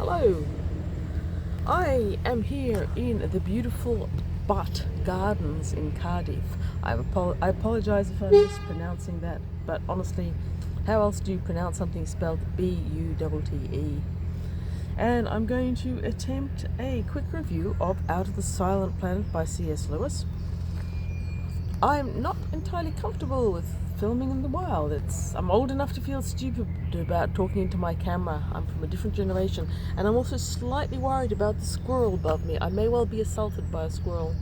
Hello, I am here in the beautiful Butt Gardens in Cardiff. I apologise if I'm mispronouncing that, but honestly, how else do you pronounce something spelled B-U-T-T-E? And I'm going to attempt a quick review of Out of the Silent Planet by C.S. Lewis. I'm not entirely comfortable with filming in the wild. I'm old enough to feel stupid about talking into my camera. I'm from a different generation, and I'm also slightly worried about the squirrel above me. I may well be assaulted by a squirrel.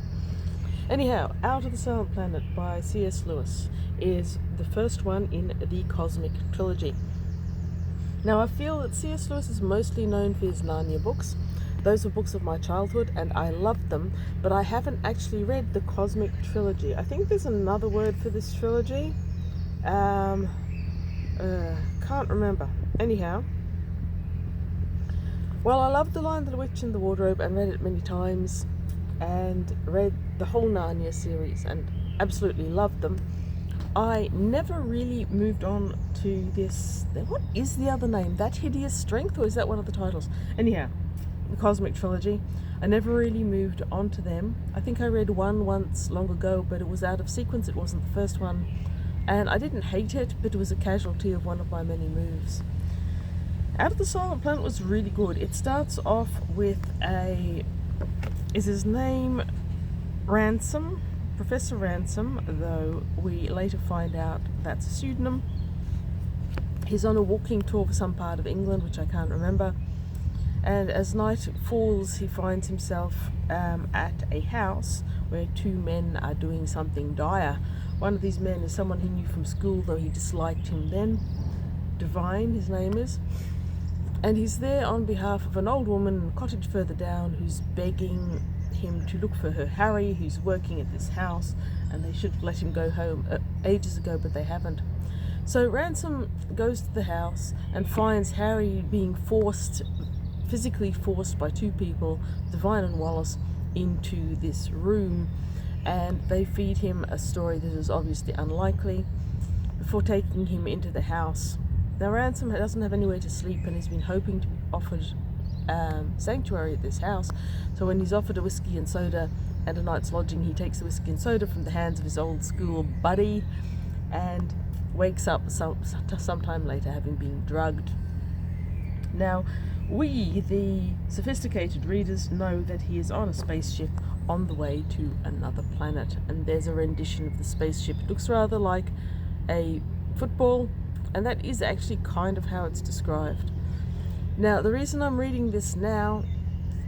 Anyhow, Out of the Silent Planet by C.S. Lewis is the first one in the Cosmic Trilogy. Now, I feel that C.S. Lewis is mostly known for his Narnia books. Those were books of my childhood, and I loved them, but I haven't actually read the Cosmic Trilogy. I think there's another word for this trilogy. Can't remember. Anyhow, well, I loved The Lion, the Witch and the Wardrobe and read it many times, and read the whole Narnia series and absolutely loved them. I never really moved on to this. What is the other name? That Hideous Strength, or is that one of the titles? Anyhow, the Cosmic Trilogy. I never really moved on to them. I think I read one once long ago, but it was out of sequence. It wasn't the first one. And I didn't hate it, but it was a casualty of one of my many moves. Out of the Silent Planet was really good. It starts off with is his name Ransom? Professor Ransom, though we later find out that's a pseudonym. He's on a walking tour for some part of England, which I can't remember. And as night falls, he finds himself at a house where two men are doing something dire. One of these men is someone he knew from school, though he disliked him then. Divine, his name is. And he's there on behalf of an old woman in a cottage further down who's begging him to look for her Harry, who's working at this house, and they should have let him go home ages ago, but they haven't. So Ransom goes to the house and finds Harry being physically forced by two people, Divine and Wallace, into this room, and they feed him a story that is obviously unlikely before taking him into the house. Now, Ransom doesn't have anywhere to sleep and has been hoping to be offered sanctuary at this house. So when he's offered a whiskey and soda and a night's lodging, he takes the whiskey and soda from the hands of his old school buddy and wakes up sometime later having been drugged. Now, we, the sophisticated readers, know that he is on a spaceship on the way to another planet, and there's a rendition of the spaceship. It looks rather like a football, and that is actually kind of how it's described. Now, the reason I'm reading this now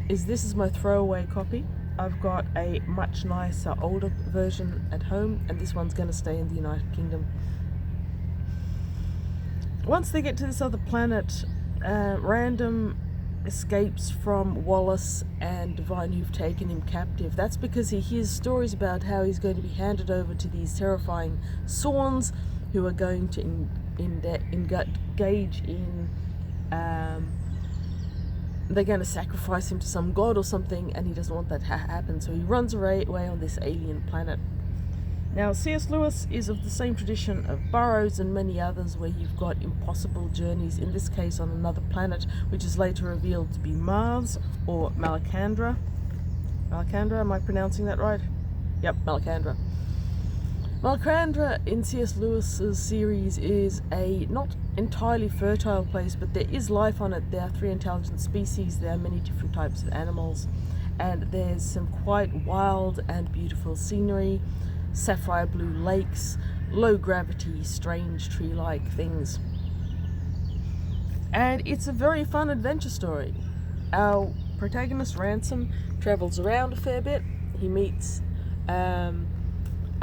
is this is my throwaway copy. I've got a much nicer, older version at home, and this one's going to stay in the United Kingdom. Once they get to this other planet, Random escapes from Wallace and Divine, who've taken him captive. That's because he hears stories about how he's going to be handed over to these terrifying Sorns, who are going to engage in they're going to sacrifice him to some god or something, and he doesn't want that to happen, so he runs away on this alien planet. Now, C.S. Lewis is of the same tradition of Burroughs and many others, where you've got impossible journeys, in this case on another planet, which is later revealed to be Mars or Malacandra. Malacandra, am I pronouncing that right? Yep, Malacandra. Malacandra in C.S. Lewis's series is a not entirely fertile place, but there is life on it. There are 3 intelligent species, there are many different types of animals, and there's some quite wild and beautiful scenery, sapphire blue lakes, low gravity, strange tree-like things. And it's a very fun adventure story. Our protagonist, Ransom, travels around a fair bit. He meets a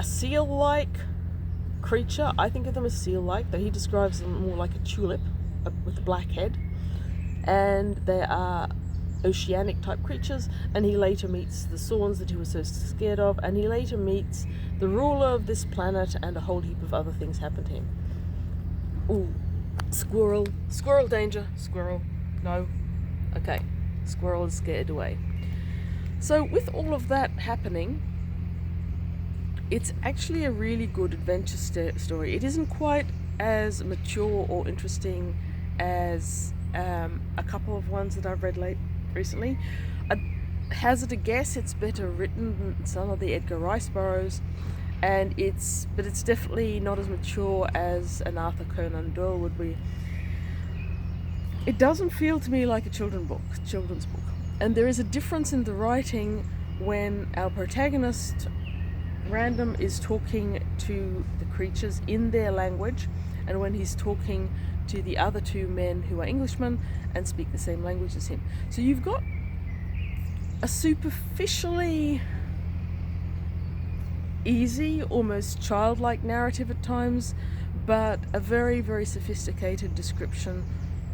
seal-like creature. I think of them as seal-like, though he describes them more like a tulip with a black head. And they are oceanic type creatures, and he later meets the Sorns that he was so scared of, and he later meets the ruler of this planet, and a whole heap of other things happen to him. Ooh, squirrel danger, squirrel, no, okay, squirrel is scared away. So with all of that happening, it's actually a really good adventure story. It isn't quite as mature or interesting as a couple of ones that I've read recently. I'd hazard a guess it's better written than some of the Edgar Rice Burroughs, but it's definitely not as mature as an Arthur Conan Doyle would be. It doesn't feel to me like a children's book, and there is a difference in the writing when our protagonist Random is talking to the creatures in their language, and when he's talking to the other two men who are Englishmen and speak the same language as him. So you've got a superficially easy, almost childlike narrative at times, but a very, very sophisticated description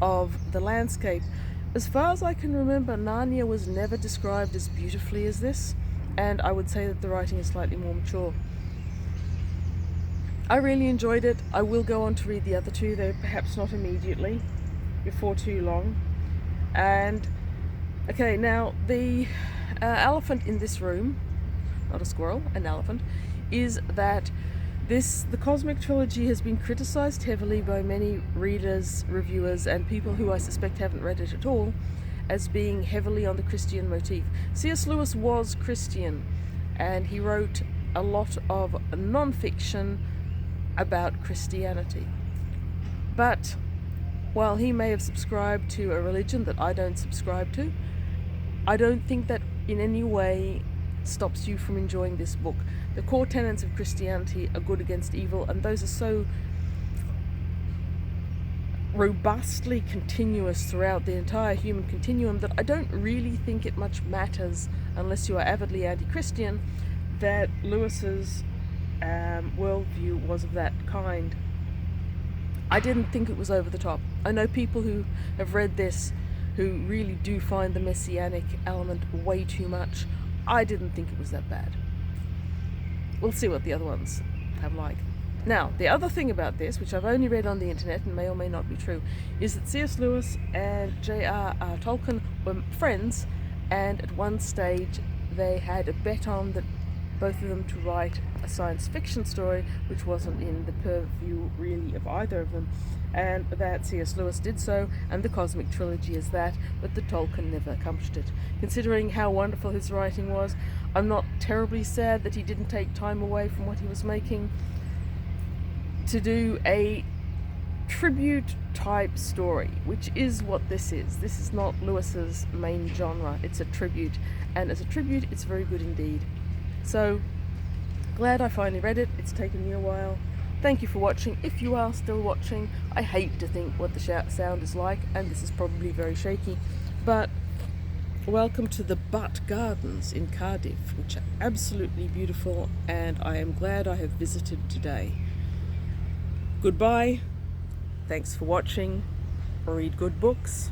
of the landscape. As far as I can remember, Narnia was never described as beautifully as this, and I would say that the writing is slightly more mature. I really enjoyed it. I will go on to read the other two, though perhaps not immediately, before too long. And okay, now the elephant in this room, not a squirrel, an elephant, is that the Cosmic Trilogy has been criticised heavily by many readers, reviewers, and people who I suspect haven't read it at all, as being heavily on the Christian motif. C.S. Lewis was Christian, and he wrote a lot of non-fiction about Christianity. But while he may have subscribed to a religion that I don't subscribe to, I don't think that in any way stops you from enjoying this book. The core tenets of Christianity are good against evil, and those are so robustly continuous throughout the entire human continuum that I don't really think it much matters, unless you are avidly anti-Christian, that Lewis's worldview was of that kind. I didn't think it was over the top. I know people who have read this who really do find the messianic element way too much. I didn't think it was that bad. We'll see what the other ones have like. Now, the other thing about this, which I've only read on the internet and may or may not be true, is that C.S. Lewis and J.R.R. Tolkien were friends, and at one stage they had a bet on that both of them to write a science fiction story which wasn't in the purview really of either of them, and that C.S. Lewis did so, and the Cosmic Trilogy is that, but the Tolkien never accomplished it. Considering how wonderful his writing was, I'm not terribly sad that he didn't take time away from what he was making to do a tribute type story, which is what this is. This is not Lewis's main genre, it's a tribute, and as a tribute it's very good indeed. So, glad I finally read it. It's taken me a while. Thank you for watching. If you are still watching, I hate to think what the sound is like, and this is probably very shaky, but welcome to the Butt Gardens in Cardiff, which are absolutely beautiful, and I am glad I have visited today. Goodbye. Thanks for watching. Read good books.